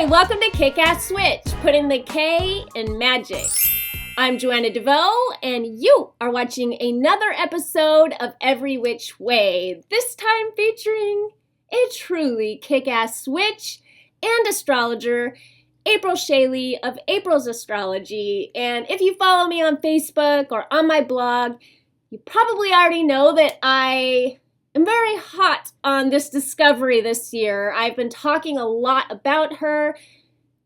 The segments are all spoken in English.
Hi, welcome to Kick-Ass Switch, putting the K in magic. I'm Joanna DeVoe, and you are watching another episode of Every Which Way, this time featuring a truly kick-ass witch and astrologer, Aepril Schaile of Aepril's Astrology. And if you follow me on Facebook or on my blog, you probably already know that I am very hot on this discovery this year. I've been talking a lot about her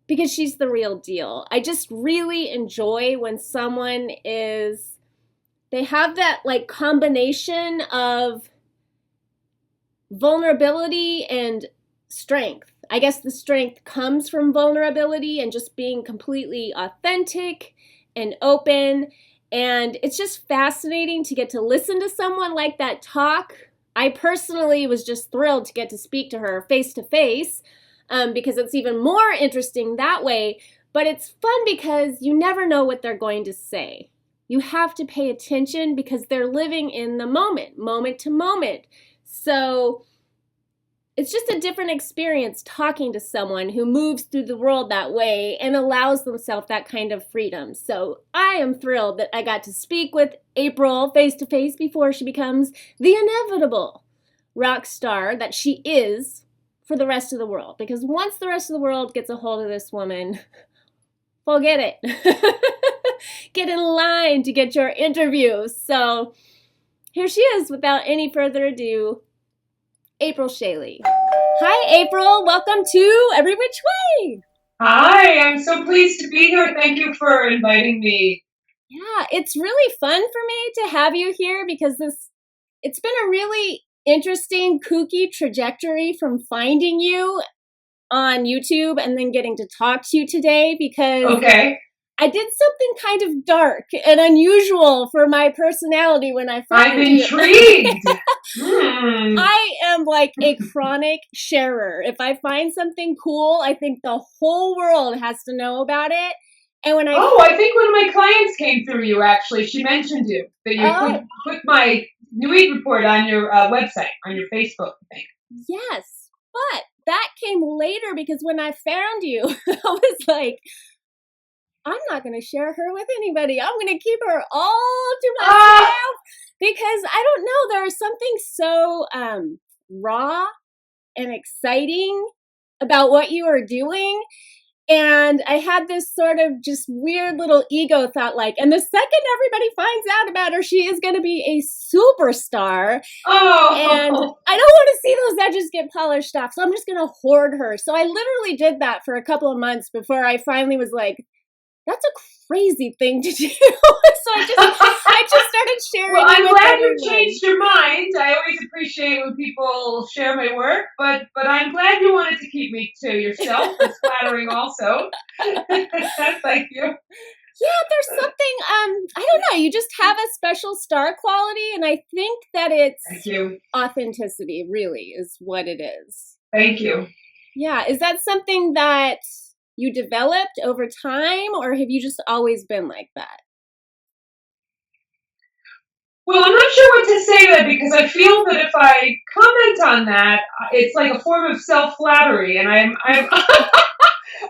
because she's the real deal. I just really enjoy when someone they have that like combination of vulnerability and strength. I guess the strength comes from vulnerability and just being completely authentic and open. And it's just fascinating to get to listen to someone like that talk. I personally was just thrilled to get to speak to her face to face because it's even more interesting that way. But it's fun because you never know what they're going to say. You have to pay attention because they're living in the moment, moment to moment. So it's just a different experience talking to someone who moves through the world that way and allows themselves that kind of freedom. So I am thrilled that I got to speak with Aepril face to face before she becomes the inevitable rock star that she is for the rest of the world. Because once the rest of the world gets a hold of this woman, forget it. Get in line to get your interview. So here she is without any further ado. Aepril Schaile. Hi, Aepril. Welcome to Every Which Way. Hi, I'm so pleased to be here. Thank you for inviting me. Yeah, it's really fun for me to have you here because it's been a really interesting, kooky trajectory from finding you on YouTube and then getting to talk to you today because I did something kind of dark and unusual for my personality when I found I'm intrigued. I am like a chronic sharer. If I find something cool, I think the whole world has to know about it. And when I think one of my clients came through you, actually. She mentioned you, that you put my New Week report on your website, on your Facebook thing. Yes, but that came later because when I found you, I was like, I'm not going to share her with anybody. I'm going to keep her all to myself because I don't know. There is something so raw and exciting about what you are doing. And I had this sort of just weird little ego thought like, and the second everybody finds out about her, she is going to be a superstar. And I don't want to see those edges get polished off. So I'm just going to hoard her. So I literally did that for a couple of months before I finally was like, that's a crazy thing to do. So I just started sharing. Well, I'm glad you changed your mind. I always appreciate when people share my work, but I'm glad you wanted to keep me to yourself. That's flattering also. Thank you. Yeah, there's something, I don't know, you just have a special star quality, and I think that it's authenticity, really, is what it is. Thank you. Yeah, is that something that you developed over time, or have you just always been like that? Well, I'm not sure what to say to that because I feel that if I comment on that, it's like a form of self-flattery, and I'm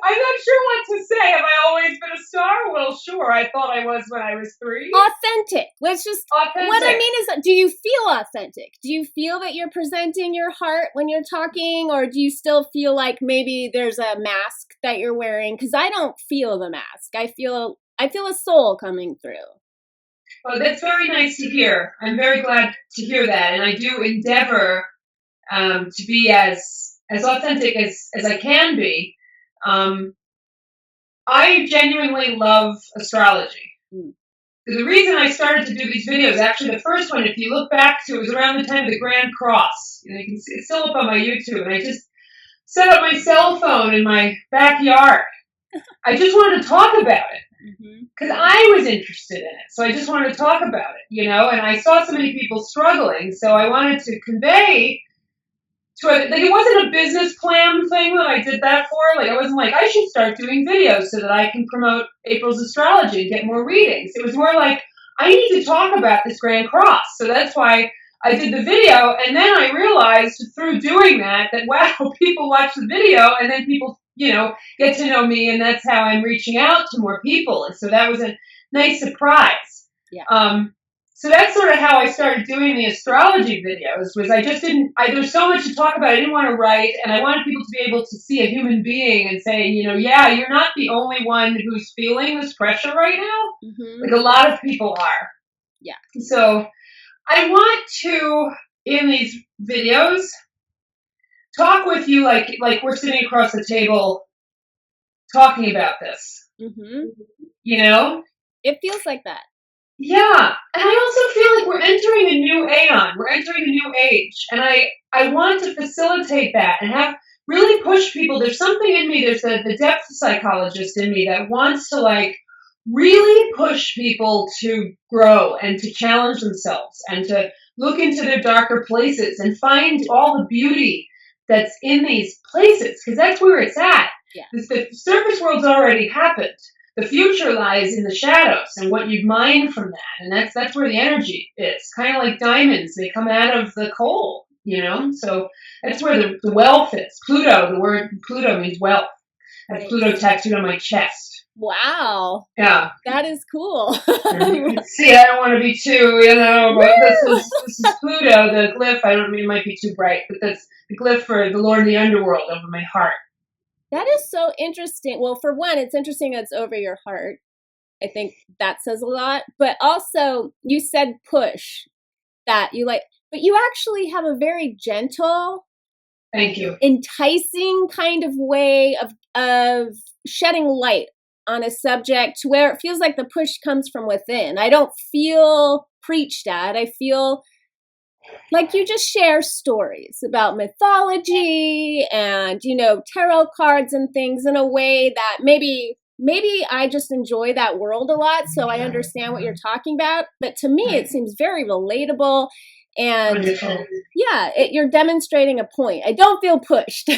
I'm not sure what to say. Have I always been a star? Well, sure. I thought I was when I was 3. Authentic. Authentic. What I mean is, do you feel authentic? Do you feel that you're presenting your heart when you're talking, or do you still feel like maybe there's a mask that you're wearing? Because I don't feel the mask. I feel a soul coming through. Oh, that's very nice to hear. I'm very glad to hear that, and I do endeavor to be as authentic as I can be. I genuinely love astrology. The reason I started to do these videos, actually the first one, if you look back to, it was around the time of the Grand Cross. You can see it's still up on my YouTube, and I just set up my cell phone in my backyard. I just wanted to talk about it because I was interested in it. So I just wanted to talk about it, and I saw so many people struggling, so I wanted to convey it wasn't a business plan thing that I did that for. Like, I wasn't like, I should start doing videos so that I can promote Aepril's Astrology and get more readings. It was more like, I need to talk about this Grand Cross. So that's why I did the video. And then I realized through doing that, wow, people watch the video and then people get to know me, and that's how I'm reaching out to more people. And so that was a nice surprise. Yeah. So that's sort of how I started doing the astrology videos, was I just didn't, there's so much to talk about. I didn't want to write, and I wanted people to be able to see a human being and say, yeah, you're not the only one who's feeling this pressure right now. Mm-hmm. Like a lot of people are. Yeah. So I want to, in these videos, talk with you like we're sitting across the table talking about this. Mm-hmm. It feels like that. Yeah, and I also feel like we're entering a new aeon. We're entering a new age, and I want to facilitate that and have really push people. There's something in me. There's the depth psychologist in me that wants to really push people to grow and to challenge themselves and to look into their darker places and find all the beauty that's in these places, because that's where it's at. Yeah. The surface world's already happened. The future lies in the shadows and what you mine from that. And that's where the energy is. Kind of like diamonds. They come out of the coal, So that's where the wealth is. Pluto, the word Pluto means wealth. I have Pluto tattooed on my chest. Wow. Yeah. That is cool. See, I don't want to be too, but this is Pluto, the glyph. I don't mean it might be too bright, but that's the glyph for the Lord of the Underworld over my heart. That is so interesting. Well, for one, it's interesting that it's over your heart. I think that says a lot. But also, you said push, that you like, but you actually have a very gentle, thank you, enticing kind of way of shedding light on a subject where it feels like the push comes from within. I don't feel preached at. I feel like you just share stories about mythology and, tarot cards and things in a way that maybe I just enjoy that world a lot, so I understand what you're talking about. But to me, it seems very relatable. And wonderful. Yeah, you're demonstrating a point. I don't feel pushed.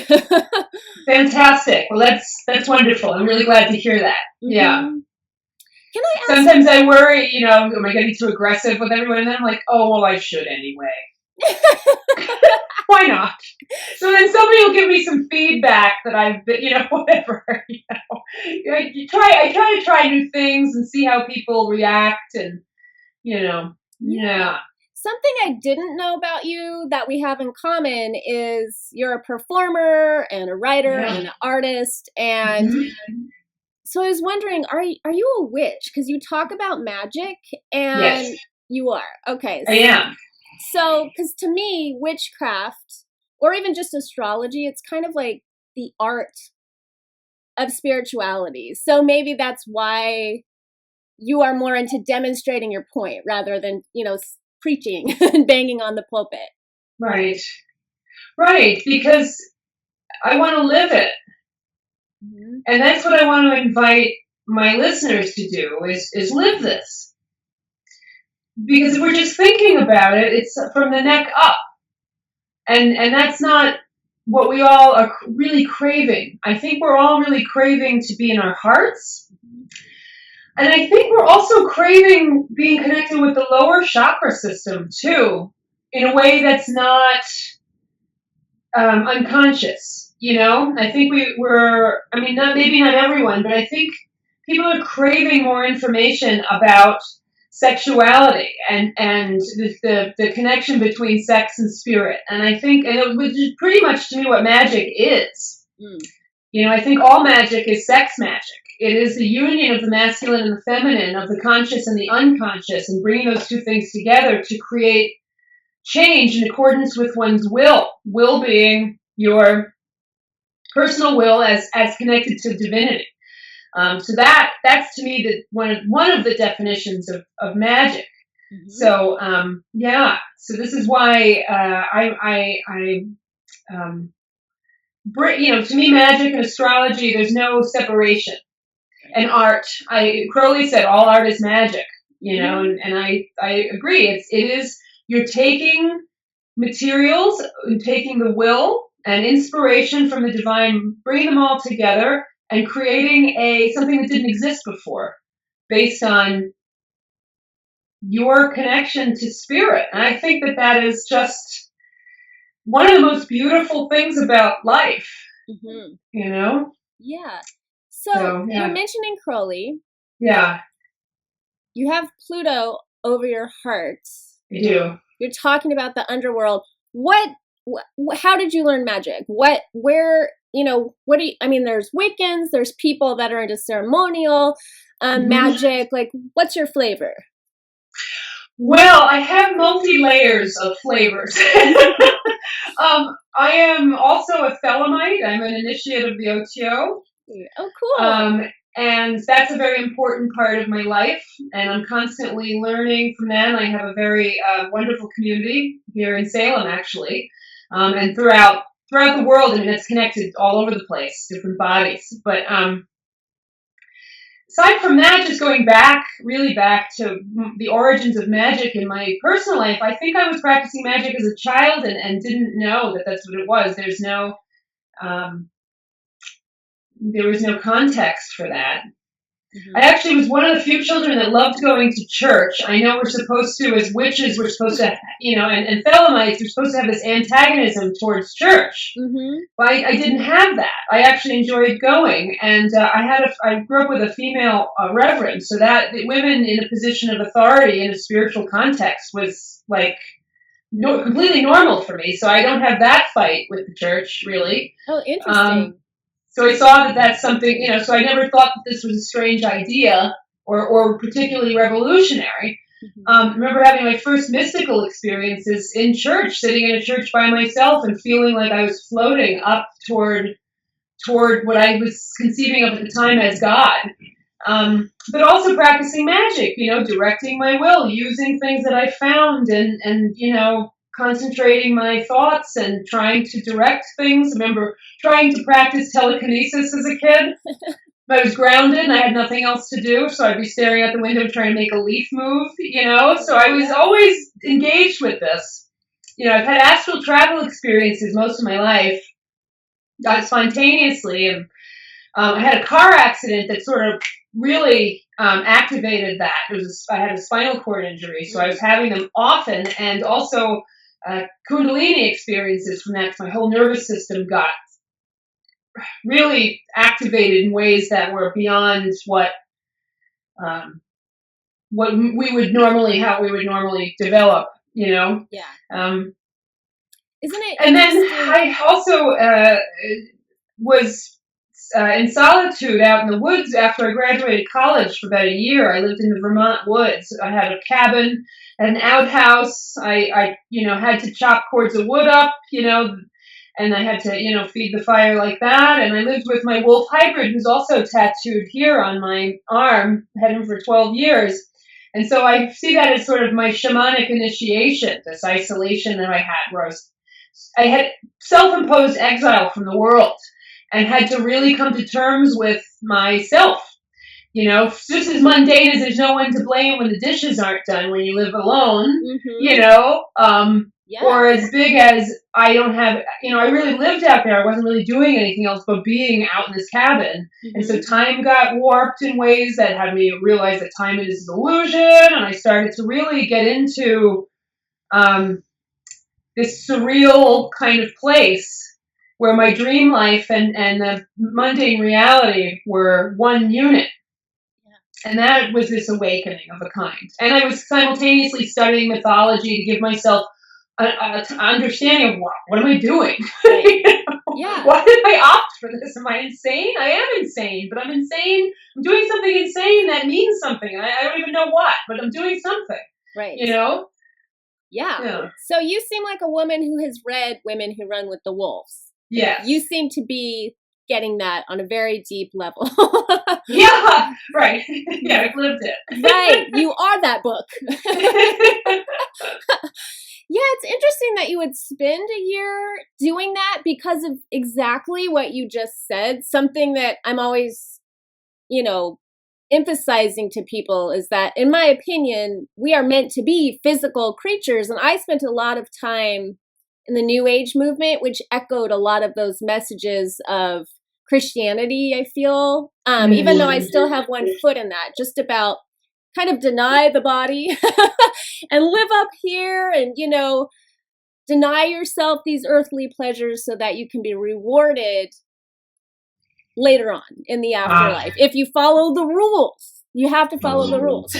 Fantastic. Well, that's wonderful. I'm really glad to hear that. Mm-hmm. Yeah. Can I ask? Sometimes I worry, am I getting too aggressive with everyone? And then I'm like, oh, well, I should anyway. Why not? So then somebody will give me some feedback that I've been, whatever. I try to try new things and see how people react, and yeah. Something I didn't know about you that we have in common is you're a performer and a writer and an artist, and so I was wondering, are you a witch? Because you talk about magic, and yes. You are. Okay. I am. So, because to me, witchcraft, or even just astrology, it's kind of like the art of spirituality. So maybe that's why you are more into demonstrating your point rather than, preaching and banging on the pulpit. Right. Right. Because I want to live it. Mm-hmm. And that's what I want to invite my listeners to do is live this. Because if we're just thinking about it, it's from the neck up. And that's not what we all are really craving. I think we're all really craving to be in our hearts. And I think we're also craving being connected with the lower chakra system, too, in a way that's not unconscious. I think maybe not everyone, but I think people are craving more information about sexuality and the connection between sex and spirit. And I think, which is pretty much to me what magic is. I think all magic is sex magic. It is the union of the masculine and the feminine, of the conscious and the unconscious, and bringing those two things together to create change in accordance with one's will. Will being your personal will as connected to divinity. So that's to me one of the definitions of magic. Mm-hmm. So so this is why to me, magic and astrology, there's no separation. And art, Crowley said all art is magic, and I agree. It is, you're taking materials, taking the will and inspiration from the divine, bringing them all together and creating something that didn't exist before based on your connection to spirit. And I think that is just one of the most beautiful things about life, Yeah. So yeah. you're mentioning Crowley. Yeah. You have Pluto over your heart. I do. You're talking about the underworld. How did you learn magic? What do you, I mean, there's Wiccans, there's people that are into ceremonial magic. Like, what's your flavor? Well, I have multi-layers of flavors. I am also a Thelemite. I'm an initiate of the OTO. Oh, cool. And that's a very important part of my life. And I'm constantly learning from them. I have a very wonderful community here in Salem, actually. And throughout the world. I mean, it's connected all over the place, different bodies. But aside from that, just going really back to the origins of magic in my personal life, I think I was practicing magic as a child and didn't know that that's what it was. There was no context for that. Mm-hmm. I actually was one of the few children that loved going to church. I know we're supposed to, as witches, we're supposed to, and Thelemites, we're supposed to have this antagonism towards church. Mm-hmm. But I didn't have that. I actually enjoyed going. And I grew up with a female reverend, so that women in a position of authority in a spiritual context was like completely normal for me. So I don't have that fight with the church, really. Oh, interesting. So I saw that that's something, so I never thought that this was a strange idea or particularly revolutionary. Mm-hmm. I remember having my first mystical experiences in church, sitting in a church by myself and feeling like I was floating up toward what I was conceiving of at the time as God. But also practicing magic, directing my will, using things that I found and concentrating my thoughts and trying to direct things. I remember trying to practice telekinesis as a kid. I was grounded and I had nothing else to do, so I'd be staring out the window trying to make a leaf move, So I was always engaged with this. I've had astral travel experiences most of my life, spontaneously, and I had a car accident that sort of really activated that. I had a spinal cord injury, so I was having them often, and also Kundalini experiences from that, because my whole nervous system got really activated in ways that were beyond what we would normally develop, Yeah. Isn't it? And then I also was in solitude out in the woods after I graduated college for about a year. I lived in the Vermont woods. I had a cabin, an outhouse. I had to chop cords of wood up, and I had to, feed the fire like that. And I lived with my wolf hybrid, who's also tattooed here on my arm, had him for 12 years. And so I see that as sort of my shamanic initiation, this isolation that I had, where I had self-imposed exile from the world and had to really come to terms with myself. Just as mundane as there's no one to blame when the dishes aren't done when you live alone, or as big as I don't have, I really lived out there. I wasn't really doing anything else but being out in this cabin. Mm-hmm. And so time got warped in ways that had me realize that time is an illusion. And I started to really get into this surreal kind of place where my dream life and the mundane reality were one unit. Yeah. And that was this awakening of a kind. And I was simultaneously studying mythology to give myself an understanding of what am I doing? Right. Yeah. Why did I opt for this? Am I insane? I am insane, but I'm insane. I'm doing something insane that means something. I don't even know what, but I'm doing something. Right. Yeah. So you seem like a woman who has read Women Who Run with the Wolves. Yeah. You seem to be getting that on a very deep level. Yeah, right. Yeah, I've lived it. Right. You are that book. Yeah, it's interesting that you would spend a year doing that because of exactly what you just said. Something that I'm always, emphasizing to people is that, in my opinion, we are meant to be physical creatures. And I spent a lot of time in the New Age movement, which echoed a lot of those messages of Christianity, I feel, even though I still have one foot in that, just about kind of deny the body and live up here and, deny yourself these earthly pleasures so that you can be rewarded later on in the afterlife. If you follow the rules, you have to follow the rules.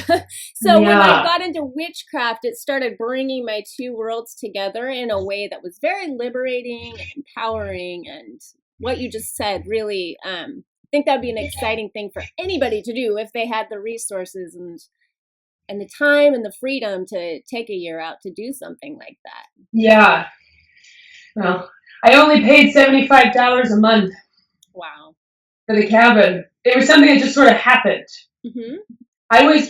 So when I got into witchcraft, it started bringing my two worlds together in a way that was very liberating and empowering. And what you just said, really, I think that'd be an exciting thing for anybody to do if they had the resources and the time and the freedom to take a year out to do something like that. Yeah. Well, I only paid $75 a month. Wow. For the cabin. It was something that just sort of happened. Mm-hmm. I was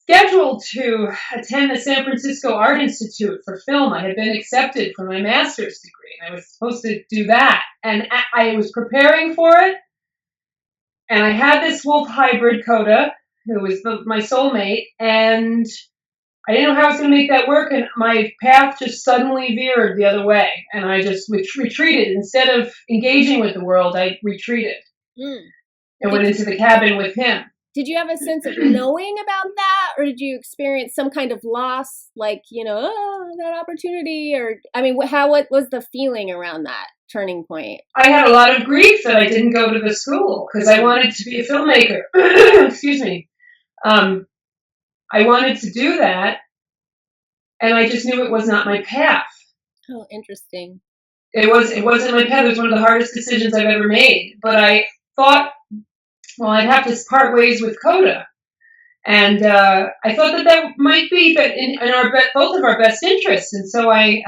scheduled to attend the San Francisco Art Institute for film. I had been accepted for my master's degree, and I was supposed to do that. And I was preparing for it, and I had this wolf hybrid coda, who was my soulmate, and I didn't know how I was going to make that work, and my path just suddenly veered the other way, and I just retreated. Instead of engaging with the world, I retreated and went into the cabin with him. Did you have a sense of knowing about that, or did you experience some kind of loss, like, that opportunity? Or, I mean, what was the feeling around that turning point? I had a lot of grief that I didn't go to the school because I wanted to be a filmmaker. Excuse me. I wanted to do that, and I just knew it was not my path. Oh, interesting. It wasn't my path. It was one of the hardest decisions I've ever made. But I thought, well, I'd have to part ways with Coda. And I thought that might be in both of our best interests. And so I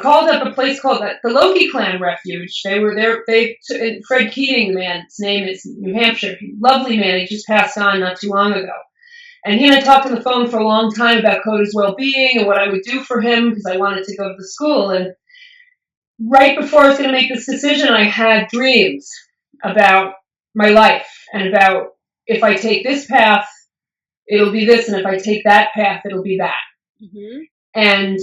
called up a place called the Loki Clan Refuge. They were there. Fred Keating, the man's name is, New Hampshire. Lovely man. He just passed on not too long ago. And he and I talked on the phone for a long time about Coda's well-being and what I would do for him because I wanted to go to the school. And right before I was going to make this decision, I had dreams about my life and about if I take this path, it'll be this, and if I take that path, it'll be that. Mm-hmm. And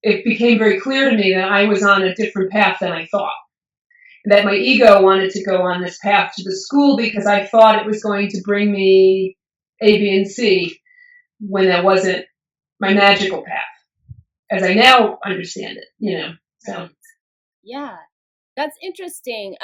it became very clear to me that I was on a different path than I thought. That my ego wanted to go on this path to the school because I thought it was going to bring me A, B, and C when that wasn't my magical path, as I now understand it, so. Yeah, that's interesting.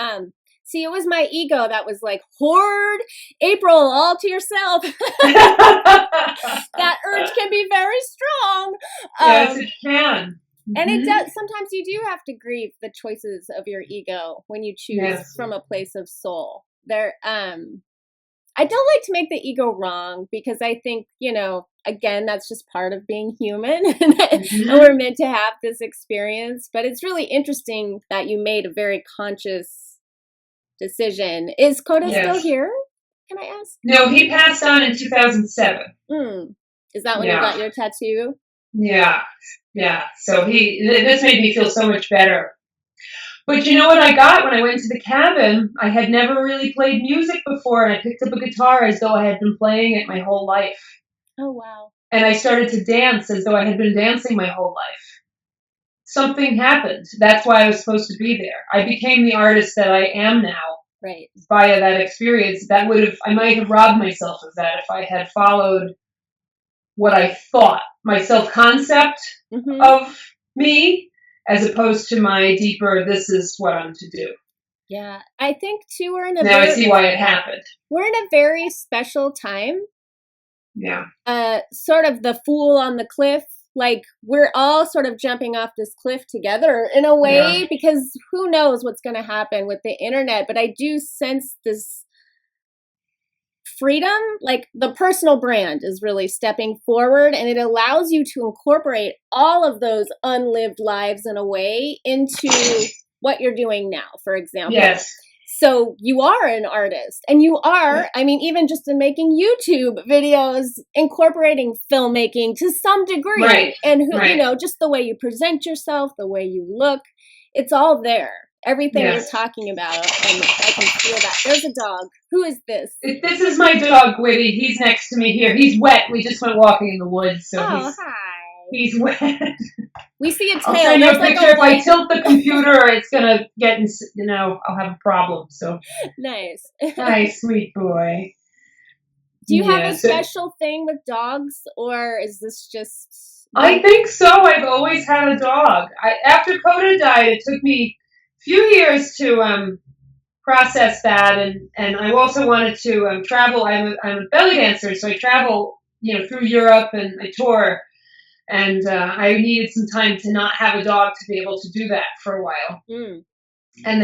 See, it was my ego that was like, hoard Aepril all to yourself. That urge can be very strong. Yes, it can. And it does. Sometimes you do have to grieve the choices of your ego when you choose from a place of soul. I don't like to make the ego wrong because I think, again, that's just part of being human and we're meant to have this experience. But it's really interesting that you made a very conscious decision. Is Coda still here? Can I ask? No, he passed on in 2007. Is that when you got your tattoo? Yeah. So this made me feel so much better. But you know what I got when I went to the cabin? I had never really played music before, and I picked up a guitar as though I had been playing it my whole life. Oh, wow. And I started to dance as though I had been dancing my whole life. Something happened. That's why I was supposed to be there. I became the artist that I am now. Right. Via that experience. I might have robbed myself of that if I had followed what I thought, my self-concept of me, as opposed to my deeper, this is what I'm to do. Yeah, I think too I see why it happened. We're in a very special time. Yeah. Sort of the fool on the cliff. Like, we're all sort of jumping off this cliff together in a way because who knows what's going to happen with the internet. But I do sense this freedom, like the personal brand is really stepping forward, and it allows you to incorporate all of those unlived lives in a way into what you're doing now, for example. Yes. So you are an artist, and you are, even just in making YouTube videos, incorporating filmmaking to some degree. Right. And, just the way you present yourself, the way you look, it's all there. Everything you're talking about, and I can feel that. There's a dog. Who is this? This is my dog, Witty. He's next to me here. He's wet. We just went walking in the woods, so hi. He's wet. We see a tail. I'll send you a picture. If I tilt the computer, it's gonna get I'll have a problem. So nice. Nice, sweet boy. Do you have a special thing with dogs, or is this just? I think so. I've always had a dog. After Coda died, it took me few years to process that, and I also wanted to travel. I'm a belly dancer, so I travel, through Europe, and I tour, and I needed some time to not have a dog to be able to do that for a while. And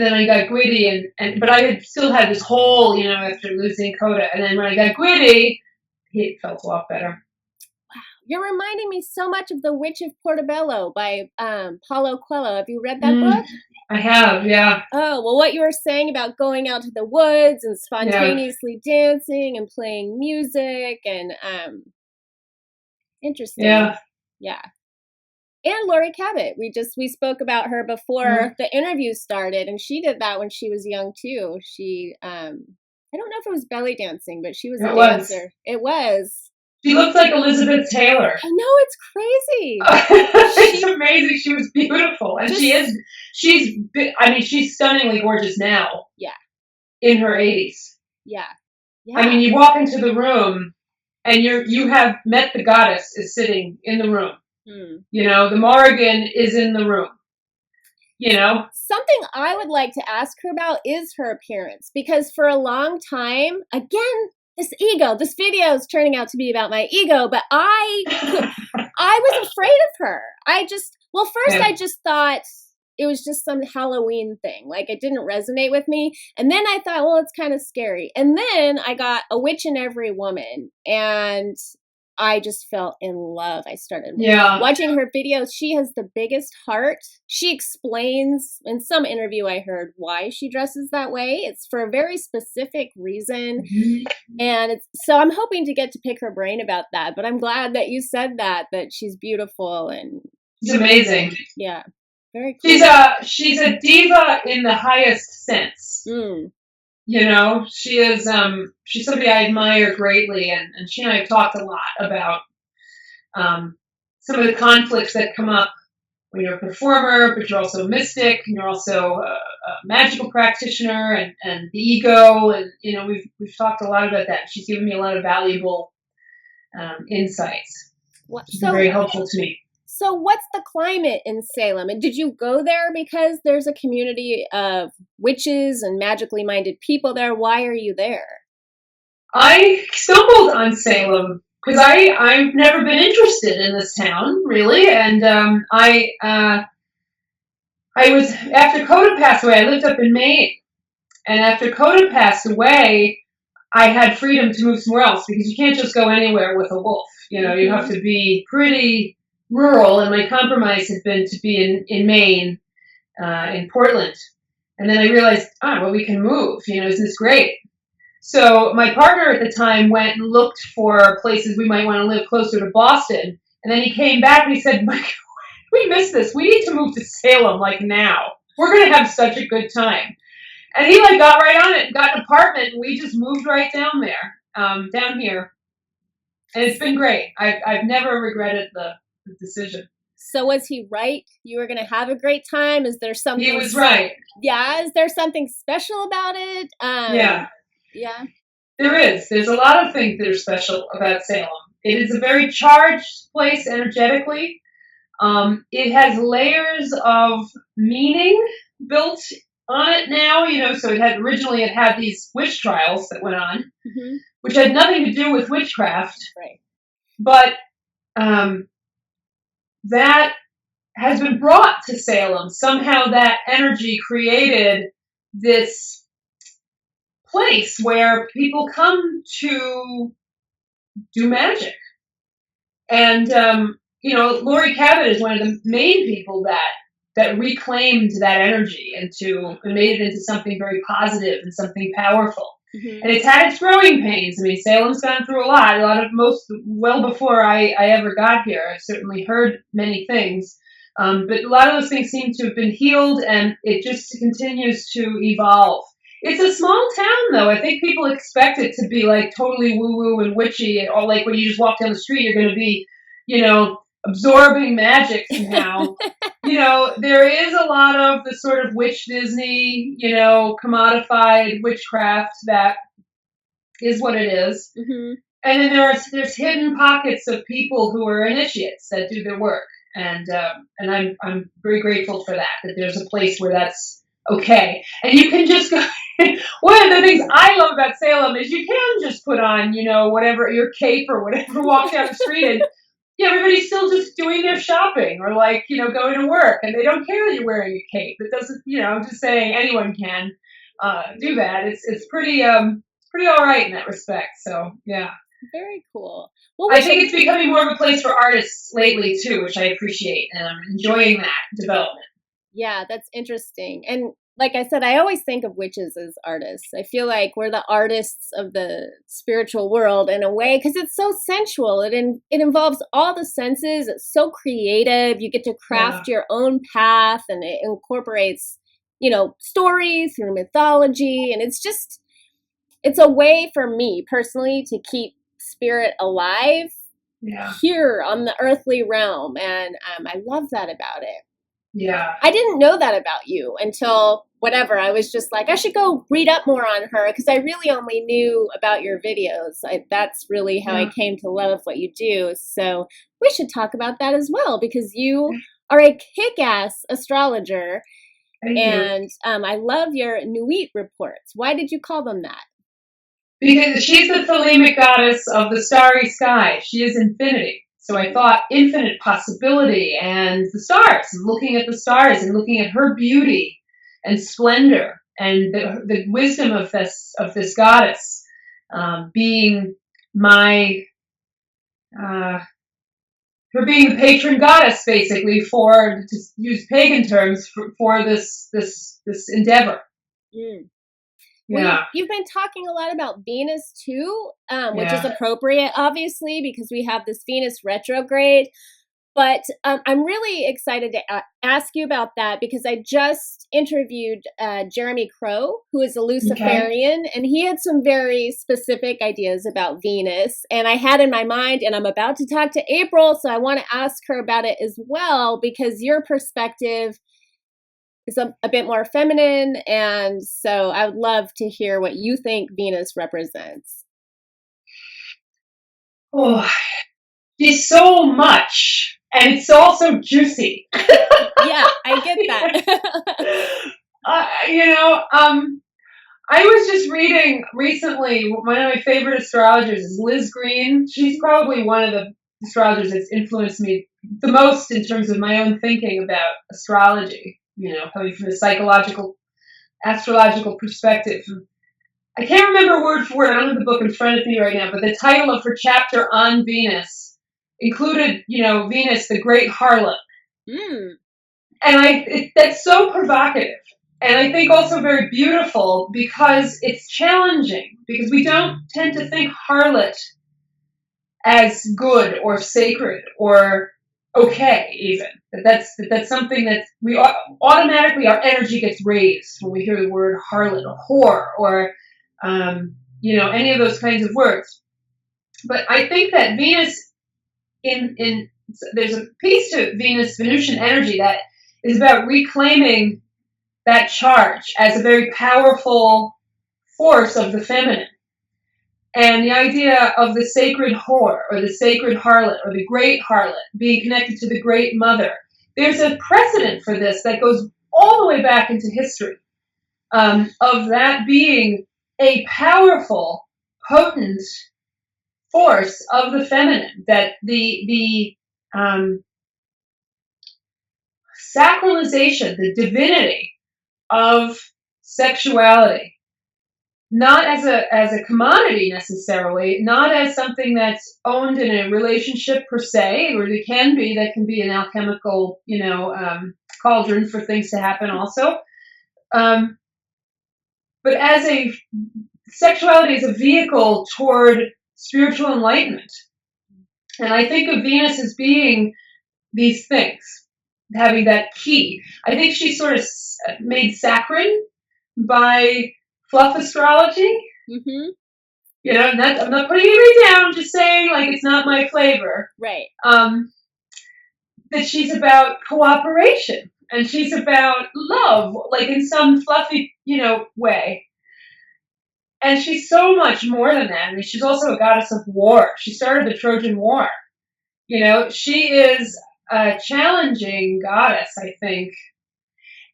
then I got Gwitty, but I had still had this hole, after losing Coda, and then when I got Gwitty, he felt a lot better. You're reminding me so much of The Witch of Portobello by Paulo Coelho. Have you read that book? I have, yeah. Oh, well, what you were saying about going out to the woods and spontaneously dancing and playing music and interesting. Yeah. And Laurie Cabot. We spoke about her before the interview started, and she did that when she was young too. She I don't know if it was belly dancing, but she was a dancer. It was. She looks like Elizabeth Taylor. I know, it's crazy. It's amazing. She was beautiful. And she's stunningly gorgeous now. Yeah. In her 80s. Yeah. I mean, you walk into the room and you have met the goddess is sitting in the room. The Morrigan is in the room. Something I would like to ask her about is her appearance, because for a long time, again, this ego, this video is turning out to be about my ego, but I was afraid of her. I just thought it was just some Halloween thing. Like, it didn't resonate with me. And then I thought, well, it's kind of scary. And then I got A Witch in Every Woman, and I just fell in love. I started watching her videos. She has the biggest heart. She explains in some interview I heard why she dresses that way. It's for a very specific reason. And so I'm hoping to get to pick her brain about that. But I'm glad that you said that she's beautiful and she's amazing. Yeah. Very cool. She's a diva in the highest sense. She is, she's somebody I admire greatly, and she and I have talked a lot about some of the conflicts that come up when you're a performer, but you're also a mystic, and you're also a magical practitioner, and the ego, and, we've talked a lot about that. She's given me a lot of valuable insights. She's been very helpful to me. So what's the climate in Salem? And did you go there because there's a community of witches and magically minded people there? Why are you there? I stumbled on Salem because I've never been interested in this town, really. And I was, after Coda passed away, I lived up in Maine. And after Coda passed away, I had freedom to move somewhere else, because you can't just go anywhere with a wolf. You have to be pretty rural, and my compromise had been to be in Maine, in Portland. And then I realized, we can move, isn't this great? So my partner at the time went and looked for places we might want to live closer to Boston. And then he came back and he said, Mike, we missed this. We need to move to Salem, now. We're going to have such a good time. And he got right on it, got an apartment, and we just moved right down there, down here. And it's been great. I've never regretted the decision. So was he right? You were going to have a great time? Is there something? He was right. Yeah. Is there something special about it? Yeah. There is. There's a lot of things that are special about Salem. It is a very charged place energetically. It has layers of meaning built on it now, so it had these witch trials that went on, which had nothing to do with witchcraft. Right. But that has been brought to Salem. Somehow that energy created this place where people come to do magic. And, Laurie Cabot is one of the main people that reclaimed that energy and made it into something very positive and something powerful. And it's had its growing pains. I mean, Salem's gone through a lot well before I ever got here. I've certainly heard many things. But a lot of those things seem to have been healed, and it just continues to evolve. It's a small town, though. I think people expect it to be totally woo-woo and witchy, or when you just walk down the street, you're going to be, absorbing magic somehow. There is a lot of the sort of witch Disney, commodified witchcraft that is what it is. And then there's hidden pockets of people who are initiates that do their work. And I'm very grateful for that there's a place where that's okay. And you can just go. One of the things I love about Salem is you can just put on, whatever, your cape or whatever, walk down the street, and everybody's still just doing their shopping or going to work, and they don't care that you're wearing a cape. It doesn't, I'm just saying anyone can do that. It's pretty all right in that respect. So yeah. Very cool. Well, I think it's becoming more of a place for artists lately too, which I appreciate, and I'm enjoying that development. Yeah, that's interesting. And like I said, I always think of witches as artists. I feel like we're the artists of the spiritual world in a way, because it's so sensual. It involves all the senses. It's so creative. You get to craft your own path, and it incorporates, story through mythology. And it's a way for me personally to keep spirit alive here on the earthly realm. And I love that about it. Yeah. I didn't know that about you until I was just like, I should go read up more on her, because I really only knew about your videos. That's really how I came to love what you do. So we should talk about that as well, because you are a kick-ass astrologer. Thank you. I love your Nuit reports. Why did you call them that? Because she's the Thelemic goddess of the starry sky. She is infinity. So I thought infinite possibility and the stars, and looking at the stars and looking at her beauty and splendor and the wisdom of this goddess being her being the patron goddess, basically, for, to use pagan terms, for this endeavor. Mm. Yeah. Well, you've been talking a lot about Venus too, which is appropriate, obviously, because we have this Venus retrograde. But I'm really excited to ask you about that, because I just interviewed Jeremy Crow, who is a Luciferian, and he had some very specific ideas about Venus. And I had in my mind, and I'm about to talk to Aepril, so I want to ask her about it as well, because your perspective is a bit more feminine, and so I would love to hear what you think Venus represents. Oh, she's so much, and it's also juicy. Yeah, I get that. I was just reading recently, one of my favorite astrologers is Liz Green. She's probably one of the astrologers that's influenced me the most in terms of my own thinking about astrology. Coming from a astrological perspective. I can't remember word for word, I don't have the book in front of me right now, but the title of her chapter on Venus included, Venus, the great harlot. Mm. And that's so provocative. And I think also very beautiful, because it's challenging, because we don't tend to think harlot as good or sacred or okay, even. That's something that we automatically, our energy gets raised when we hear the word harlot or whore or, any of those kinds of words. But I think that Venus, there's a piece to Venusian energy that is about reclaiming that charge as a very powerful force of the feminine. And the idea of the sacred whore or the sacred harlot or the great harlot being connected to the great mother. There's a precedent for this that goes all the way back into history, of that being a powerful, potent force of the feminine, that the sacralization, the divinity of sexuality, not as a commodity necessarily, not as something that's owned in a relationship per se, or that can be an alchemical, cauldron for things to happen also. But as sexuality is a vehicle toward spiritual enlightenment. And I think of Venus as being these things, having that key. I think she's sort of made saccharine by fluff astrology. Mm-hmm. I'm not putting anybody down, I'm just saying, it's not my flavor. Right. That she's about cooperation, and she's about love, in some fluffy, way. And she's so much more than that. I mean, she's also a goddess of war. She started the Trojan War. She is a challenging goddess, I think.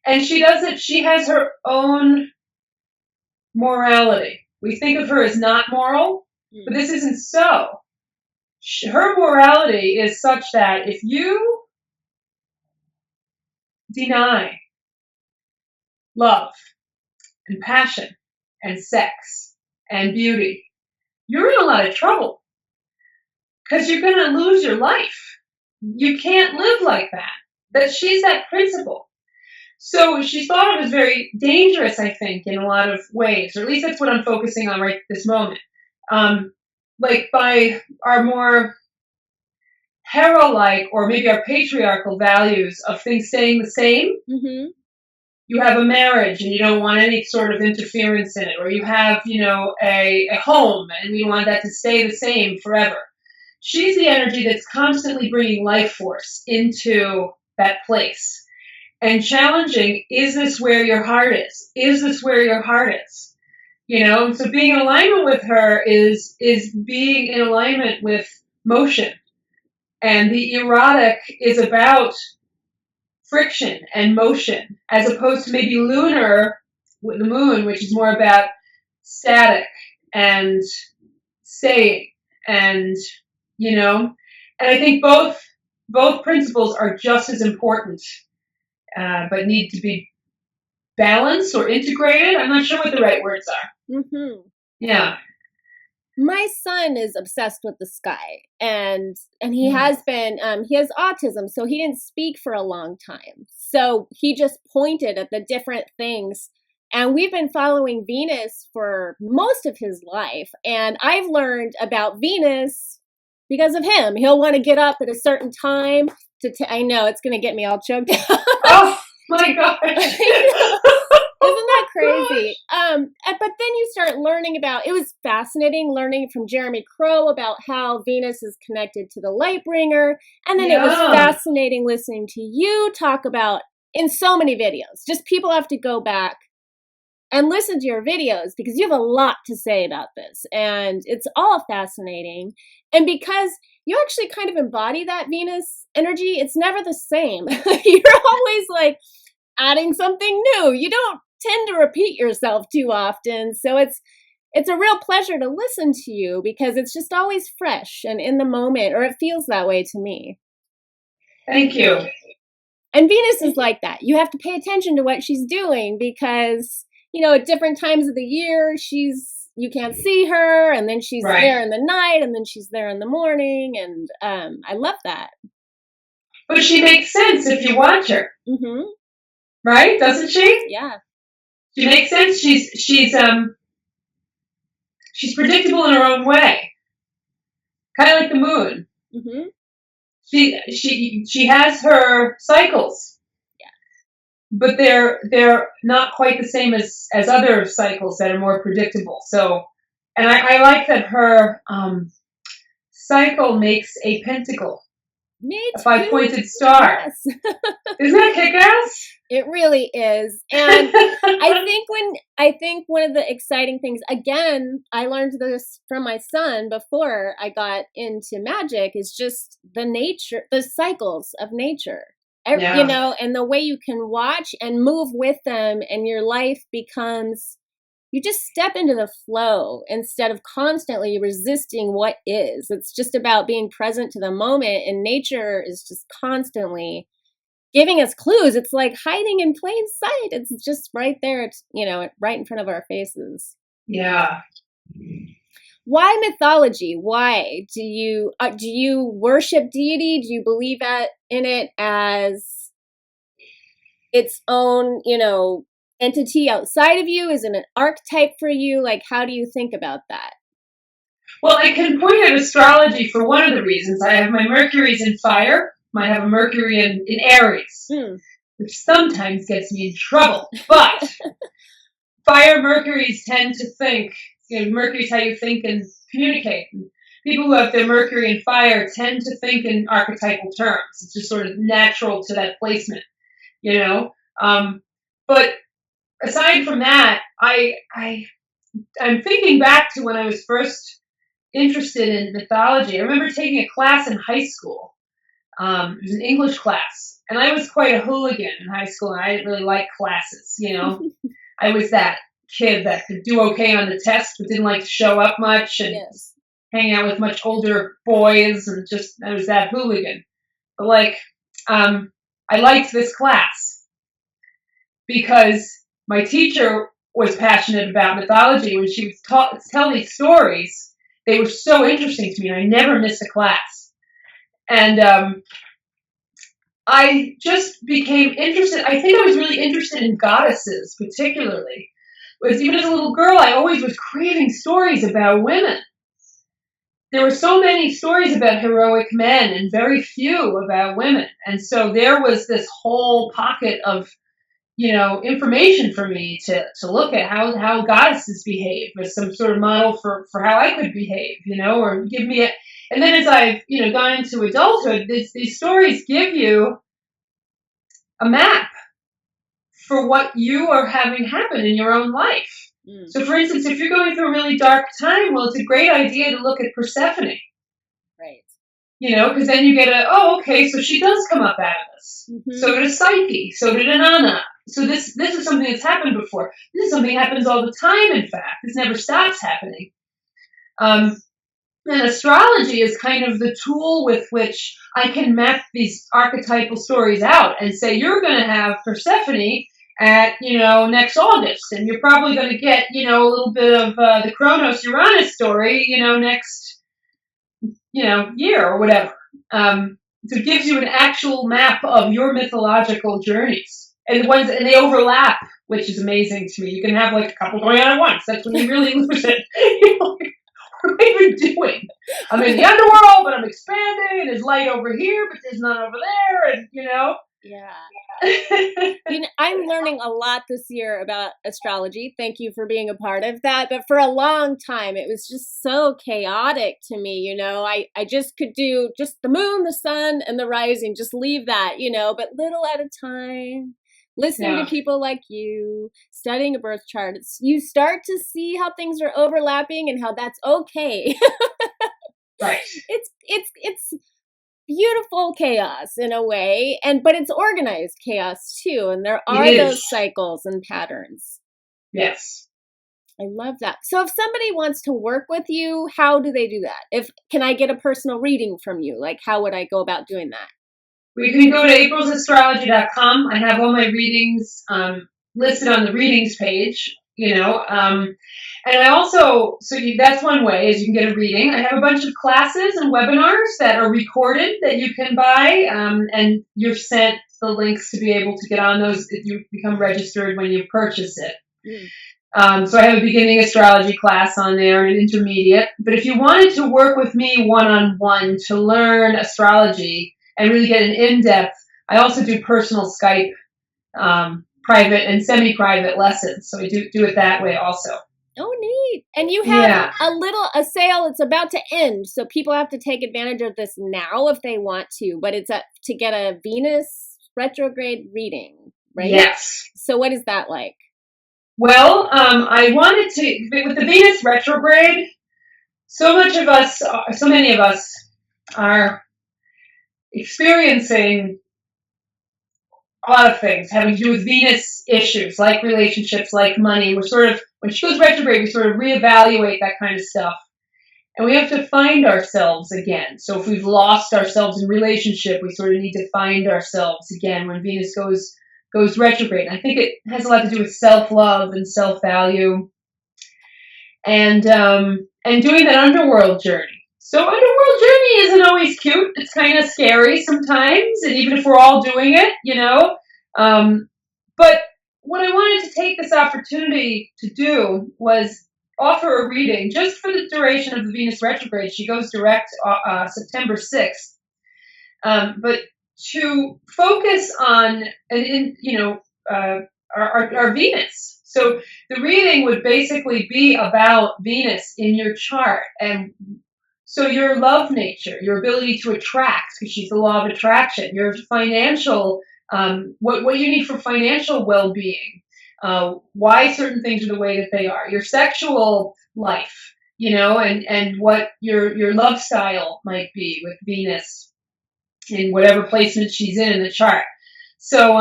And she has her own morality. We think of her as not moral, but this isn't so. Her morality is such that if you deny love and passion and sex and beauty, you're in a lot of trouble because you're going to lose your life. You can't live like that. But she's that principle. So she thought it was very dangerous, I think, in a lot of ways, or at least that's what I'm focusing on right this moment. Like by our more hero-like or maybe our patriarchal values of things staying the same. Mm-hmm. You have a marriage and you don't want any sort of interference in it, or you have, a home and you want that to stay the same forever. She's the energy that's constantly bringing life force into that place and challenging, is this where your heart is? Is this where your heart is? So being in alignment with her is being in alignment with motion. And the erotic is about friction and motion, as opposed to maybe lunar with the moon, which is more about static and staying. And, and I think both principles are just as important, but need to be balanced or integrated. I'm not sure what the right words are. Mm-hmm. Yeah. My son is obsessed with the sky, and he has been, he has autism, so he didn't speak for a long time. So he just pointed at the different things, and we've been following Venus for most of his life. And I've learned about Venus because of him. He'll want to get up at a certain time I know it's going to get me all choked up. Oh my gosh. Isn't that crazy? But then you start learning about, it was fascinating learning from Jeremy Crow about how Venus is connected to the light bringer. And then it was fascinating listening to you talk about in so many videos. Just people have to go back and listen to your videos because you have a lot to say about this. And it's all fascinating. And because you actually kind of embody that Venus energy, it's never the same. You're always like adding something new. You don't tend to repeat yourself too often. So it's a real pleasure to listen to you because it's just always fresh and in the moment, or it feels that way to me. Thank you. And Venus is like that. You have to pay attention to what she's doing because, at different times of the year, you can't see her, and then she's there in the night, and then she's there in the morning, and I love that. But she makes sense if you watch her. Mm-hmm. Right? Doesn't she? Yeah. She makes sense. She's predictable in her own way. Kind of like the moon. Mm-hmm. She has her cycles. Yeah. But they're not quite the same as other cycles that are more predictable. So, and I like that her cycle makes a pentacle. A 5-pointed star. Yes. Isn't that kick-ass? It really is. And I think one of the exciting things, again, I learned this from my son before I got into magic, is just the cycles of nature. And the way you can watch and move with them, and your life becomes, you just step into the flow instead of constantly resisting what is. It's just about being present to the moment, and nature is just constantly giving us clues. It's like hiding in plain sight. It's just right there. It's, right in front of our faces. Yeah. Why mythology? Why do you worship deity? Do you believe in it as its own, entity outside of you? Is it an archetype for you? Like, how do you think about that? Well, I can point at astrology for one of the reasons. I have my Mercury's in fire. I have a Mercury in Aries, which sometimes gets me in trouble. But fire Mercuries tend to think, Mercury's how you think and communicate. And people who have their Mercury in fire tend to think in archetypal terms. It's just sort of natural to that placement, But aside from that, I'm thinking back to when I was first interested in mythology. I remember taking a class in high school It was an English class, and I was quite a hooligan in high school, and I didn't really like classes, you know. I was that kid that could do okay on the test, but didn't like to show up much and hang out with much older boys, and just, I was that hooligan. But like, I liked this class because my teacher was passionate about mythology. When she would tell these stories, they were so interesting to me, and I never missed a class. And I just became interested. I think I was really interested in goddesses, particularly. Because even as a little girl, I always was craving stories about women. There were so many stories about heroic men and very few about women. And so there was this whole pocket of, you know, information for me to look at how goddesses behave as some sort of model for how I could behave, you know, or give me and then as I've, you know, gone into adulthood, these stories give you a map for what you are having happen in your own life. So, for instance, if you're going through a really dark time, well, it's a great idea to look at Persephone. Right. You know, because then you get okay, so she does come up out of this. Mm-hmm. So did Psyche. So did Inanna. So this is something that's happened before. This is something that happens all the time, in fact. This never stops happening. And astrology is kind of the tool with which I can map these archetypal stories out and say, you're going to have Persephone at, you know, next August, and you're probably going to get, you know, a little bit of the Kronos-Uranus story, you know, next, you know, year or whatever. So it gives you an actual map of your mythological journeys. And they overlap, which is amazing to me. You can have like a couple going on at once. That's when you really lose it. You're like, what am I even doing? I'm in the underworld, but I'm expanding, and there's light over here, but there's none over there, and, you know. Yeah. You know, I'm learning a lot this year about astrology. Thank you for being a part of that. But for a long time, it was just so chaotic to me. You know, I just could do just the moon, the sun, and the rising, just leave that, you know, but little at a time, listening to people like you, studying a birth chart. You start to see how things are overlapping and how that's okay. Right. It's beautiful chaos in a way, but it's organized chaos too, and there are those cycles and patterns. Yes, I love that. So if somebody wants to work with you, how do they do that? Can I get a personal reading from you? Like, how would I go about doing that? We can go to aprilsastrology.com. I have all my readings listed on the readings page, you know. And I also, that's one way, is you can get a reading. I have a bunch of classes and webinars that are recorded that you can buy, and you're sent the links to be able to get on those if you become registered when you purchase it. So I have a beginning astrology class on there and an intermediate. But if you wanted to work with me one-on-one to learn astrology and really get an in-depth, I also do personal Skype, private and semi-private lessons. So I do it that way also. Oh, neat. And you have a sale. It's about to end. So people have to take advantage of this now if they want to. But it's to get a Venus retrograde reading, right? Yes. So what is that like? Well, I wanted to, with the Venus retrograde, so many of us are experiencing a lot of things having to do with Venus issues, like relationships, like money. We're sort of, when she goes retrograde, we sort of reevaluate that kind of stuff. And we have to find ourselves again. So if we've lost ourselves in relationship, we sort of need to find ourselves again when Venus goes retrograde. And I think it has a lot to do with self-love and self-value and doing that underworld journey. So underworld journey isn't always cute. It's kind of scary sometimes, and even if we're all doing it, you know. But what I wanted to take this opportunity to do was offer a reading just for the duration of the Venus retrograde. She goes direct September 6th. But to focus on, our Venus. So the reading would basically be about Venus in your chart, and so your love nature, your ability to attract, because she's the law of attraction, your financial, what you need for financial well-being, why certain things are the way that they are, your sexual life, you know, and what your love style might be with Venus. in whatever placement she's in the chart. So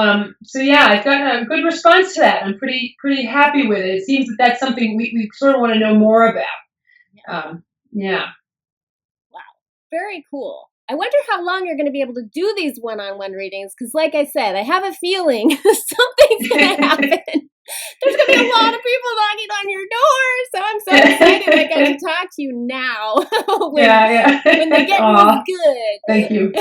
yeah, I've gotten a good response to that. I'm pretty happy with it. It seems that that's something we sort of want to know more about. Yeah. Wow. Very cool. I wonder how long you're going to be able to do these one-on-one readings, because like I said, I have a feeling something's going to happen. There's going to be a lot of people knocking on your door, so I'm so excited I get to talk to you now when the getting is good. Thank you.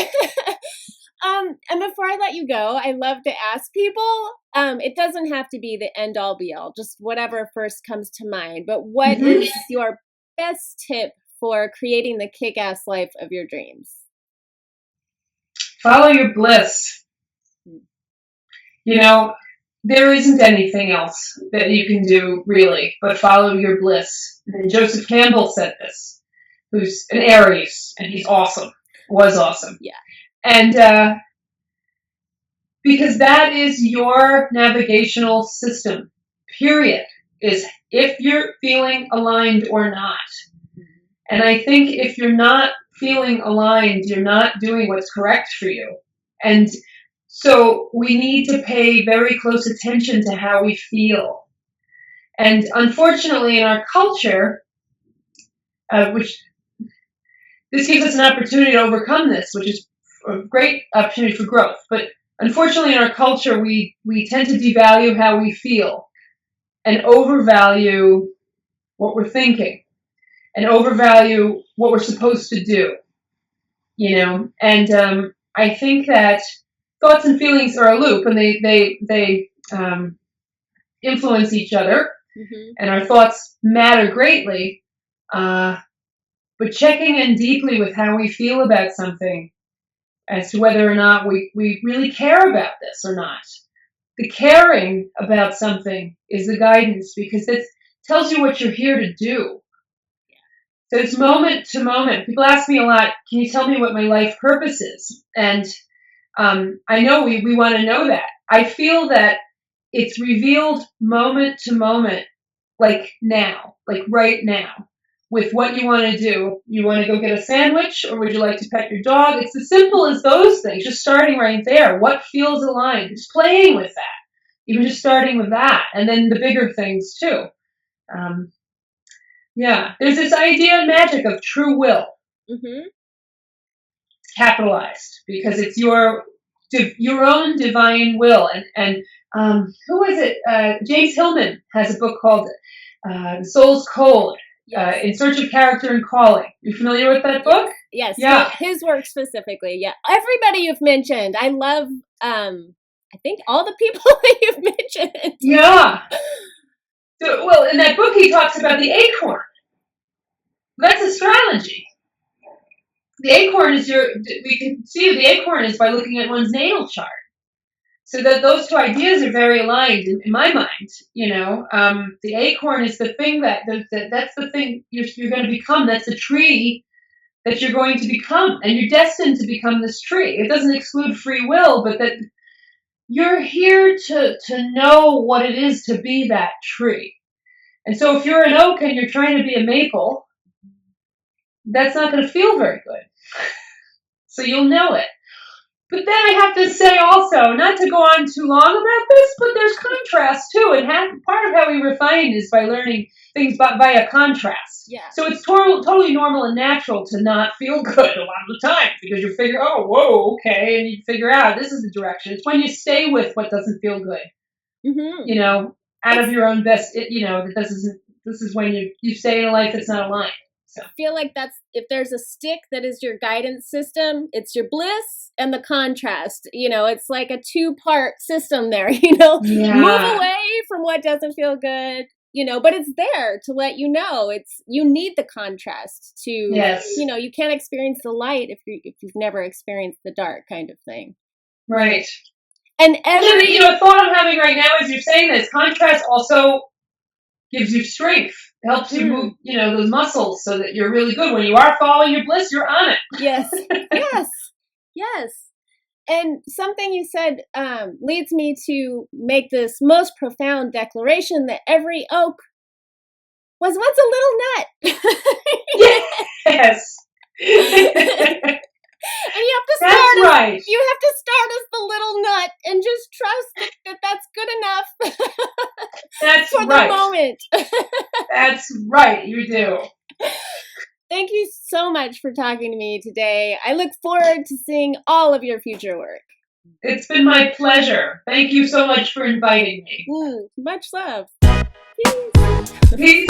And before I let you go, I love to ask people, it doesn't have to be the end-all be-all, just whatever first comes to mind, but what is your best tip for creating the kick-ass life of your dreams? Follow your bliss. You know, there isn't anything else that you can do, really, but follow your bliss. And Joseph Campbell said this, who's an Aries, and he's awesome. Was awesome. Yeah. And because that is your navigational system, period, is if you're feeling aligned or not. And I think if you're not feeling aligned, you're not doing what's correct for you. And so we need to pay very close attention to how we feel. And unfortunately, in our culture, which this gives us an opportunity to overcome this, which is a great opportunity for growth. But unfortunately, in our culture, we tend to devalue how we feel and overvalue what we're thinking and overvalue what we're supposed to do, you know. And I think that thoughts and feelings are a loop, and they influence each other, and our thoughts matter greatly. But checking in deeply with how we feel about something as to whether or not we really care about this or not. The caring about something is the guidance, because it tells you what you're here to do. So it's moment to moment. People ask me a lot, can you tell me what my life purpose is? And I know we want to know that. I feel that it's revealed moment to moment, like now, like right now, with what you want to do. You want to go get a sandwich, or would you like to pet your dog? It's as simple as those things, just starting right there. What feels aligned? Just playing with that. Even just starting with that. And then the bigger things too. Yeah, there's this idea in magic of true will. Capitalized, because it's your own divine will. And who was it? James Hillman has a book called The Soul's Code, In Search of Character and Calling. You familiar with that book? Yes. Yeah. His work specifically. Yeah. Everybody you've mentioned. I love, I think all the people that you've mentioned. Yeah. So, well, in that book, he talks about the acorn. That's astrology. The acorn is we can see the acorn is by looking at one's natal chart. So that those two ideas are very aligned in my mind. You know, the acorn is the thing that's the thing you're going to become. That's the tree that you're going to become, and you're destined to become this tree. It doesn't exclude free will, but that you're here to know what it is to be that tree. And so if you're an oak and you're trying to be a maple, that's not going to feel very good. So you'll know it. But then I have to say also, not to go on too long about this, but there's contrast too. And part of how we refine is by learning things via contrast. Yeah. So it's totally normal and natural to not feel good a lot of the time, because you figure, oh, whoa, okay, and you figure out this is the direction. It's when you stay with what doesn't feel good, you know, out of your own best, you know, that this is when you stay in a life that's not aligned. So. I feel like if there's a stick that is your guidance system, it's your bliss and the contrast. You know, it's like a 2-part system there, you know. Yeah. Move away from what doesn't feel good, you know, but it's there to let you know you need the contrast to, you know, you can't experience the light if you've never experienced the dark, kind of thing. Right. And you know, a thought I'm having right now as you're saying this, contrast also gives you strength. It helps you move, you know, those muscles so that you're really good. When you are following your bliss, you're on it. Yes. Yes. And something you said leads me to make this most profound declaration that every oak was once a little nut. Yes. And you have to That's start That's for right. the moment. That's right, you do. Thank you so much for talking to me today. I look forward to seeing all of your future work. It's been my pleasure. Thank you so much for inviting me. Much love. Peace.